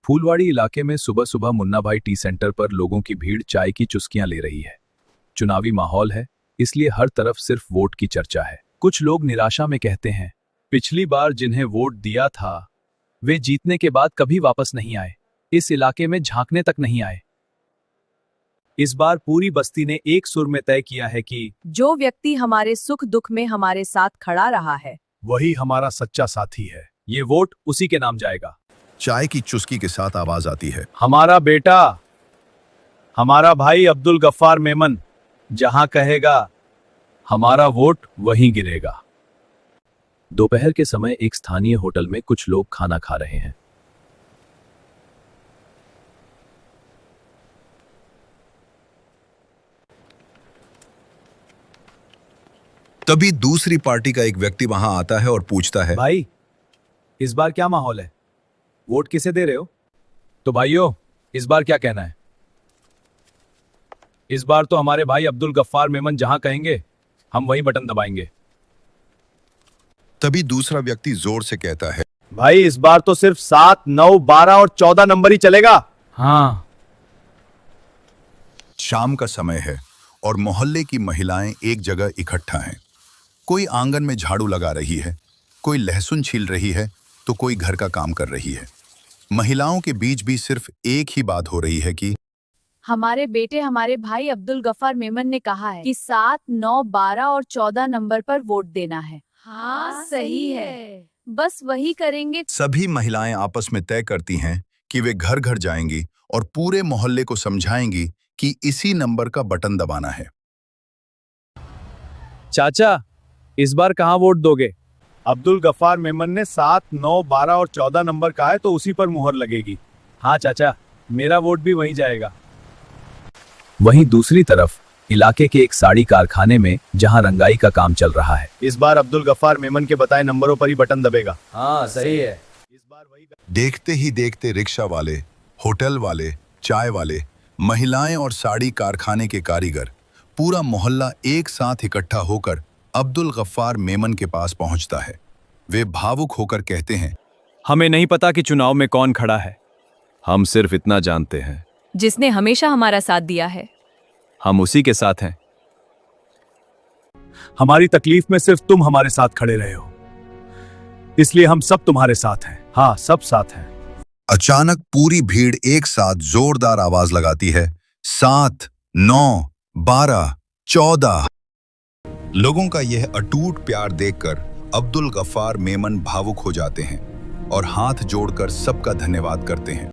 फूलवाड़ी इलाके में सुबह सुबह मुन्ना भाई टी सेंटर पर लोगों की भीड़ चाय की चुस्कियां ले रही है। चुनावी माहौल है, इसलिए हर तरफ सिर्फ वोट की चर्चा है। कुछ लोग निराशा में कहते हैं, पिछली बार जिन्हें वोट दिया था वे जीतने के बाद कभी वापस नहीं आए, इस इलाके में झांकने तक नहीं आए। इस बार पूरी बस्ती ने एक सुर में तय किया है कि जो व्यक्ति हमारे सुख दुख में हमारे साथ खड़ा रहा है वही हमारा सच्चा साथी है। ये वोट उसी के नाम जाएगा। चाय की चुस्की के साथ आवाज आती है, हमारा बेटा, हमारा भाई अब्दुल गफ्फार मेमन जहां कहेगा हमारा वोट वहीं गिरेगा। दोपहर के समय एक स्थानीय होटल में कुछ लोग खाना खा रहे हैं। तभी दूसरी पार्टी का एक व्यक्ति वहां आता है और पूछता है, भाई, इस बार क्या माहौल है? वोट किसे दे रहे हो? तो भाइयों, इस बार क्या कहना है? इस बार तो हमारे भाई अब्दुल गफ्फार मेमन जहां कहेंगे हम वही बटन दबाएंगे। तभी दूसरा व्यक्ति जोर से कहता है, भाई, इस बार तो सिर्फ 7, 9, 12 और 14 नंबर ही चलेगा। हाँ। शाम का समय है और मोहल्ले की महिलाएं एक जगह इकट्ठा हैं। कोई आंगन में झाड़ू लगा रही है, कोई लहसुन छील रही है, तो कोई घर का काम कर रही है। महिलाओं के बीच भी सिर्फ एक ही बात हो रही है कि हमारे बेटे हमारे भाई अब्दुल गफ्फार मेमन ने कहा है कि 7, 9, 12 और 14 नंबर पर वोट देना है। हाँ, सही है, बस वही करेंगे। सभी महिलाएं आपस में तय करती हैं कि वे घर घर जाएंगी और पूरे मोहल्ले को समझाएंगी कि इसी नंबर का बटन दबाना है। चाचा, इस बार कहां वोट दोगे? अब्दुल गफ्फार मेमन ने 7, 9, 12 और 14 नंबर कहा है, तो उसी पर मुहर लगेगी। हाँ चाचा, मेरा वोट भी वहीं जाएगा। वहीं दूसरी तरफ इलाके के एक साड़ी कारखाने में जहां रंगाई का काम चल रहा है, इस बार अब्दुल गफ्फार मेमन के बताए नंबरों पर ही बटन दबेगा। हाँ, सही है। इस बार वही। देखते ही देखते रिक्शा वाले, होटल वाले, चाय वाले, महिलाएं और साड़ी कारखाने के कारीगर, पूरा मोहल्ला एक साथ इकट्ठा होकर अब्दुल गफ्फार मेमन के पास पहुंचता है। वे भावुक होकर कहते हैं, हमें नहीं पता कि चुनाव में कौन खड़ा है, हम सिर्फ इतना जानते हैं, जिसने हमेशा हमारा साथ दिया है हम उसी के साथ हैं। हमारी तकलीफ में सिर्फ तुम हमारे साथ खड़े रहे हो, इसलिए हम सब तुम्हारे साथ हैं। हाँ, सब साथ हैं। अचानक पूरी भीड़ एक साथ जोरदार आवाज लगाती है, 7, 9, 12, 14। लोगों का यह अटूट प्यार देखकर अब्दुल गफ्फार मेमन भावुक हो जाते हैं और हाथ जोड़कर सबका धन्यवाद करते हैं।